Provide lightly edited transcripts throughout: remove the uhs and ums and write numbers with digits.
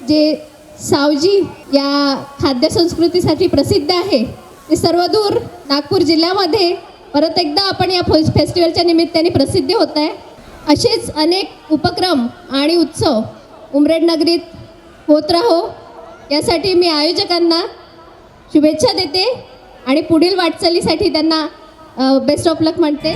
जे सावजी या खाद्यसंस्कृतीसाठी प्रसिद्ध आहे ते सर्वदूर नागपूर जिल्ह्यामध्ये परत एकदा आपण या फेस्टिवलच्या निमित्ताने प्रसिद्धी होत आहे। असेच अनेक उपक्रम आणि उत्सव उमरेड नगरीत होत राहो यासाठी मी आयोजकांना शुभेच्छा देते आणि पुढील वाटचालीसाठी त्यांना बेस्ट ऑफ लक म्हणते।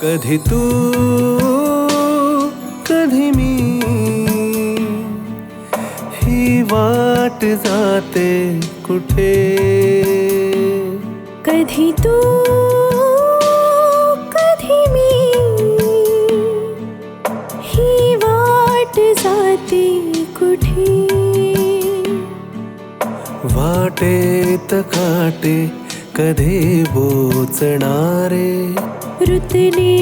कधी तू कधी मी ही वाट जाते कुठे, कधी तू कधी मी ही वाट जाते कुठे, वाटेत काटे कधी बोचणारे, रुतली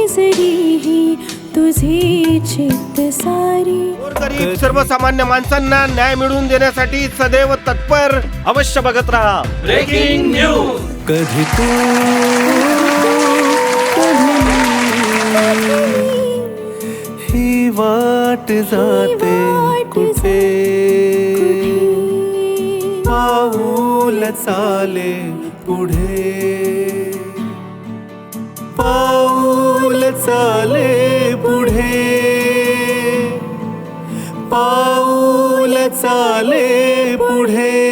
जरीही तुझी चित्त सारी, गरीब सर्वसामान्य माणसांना न्याय मिळवून देण्यासाठी सदैव तत्पर। अवश्य बघत रहा ब्रेकिंग न्यूज। कधी तू कधी ही वाट जाते कुठे, पाऊल चाले पुढे, पाऊल चाले पुढे, पाऊल चाले पुढे।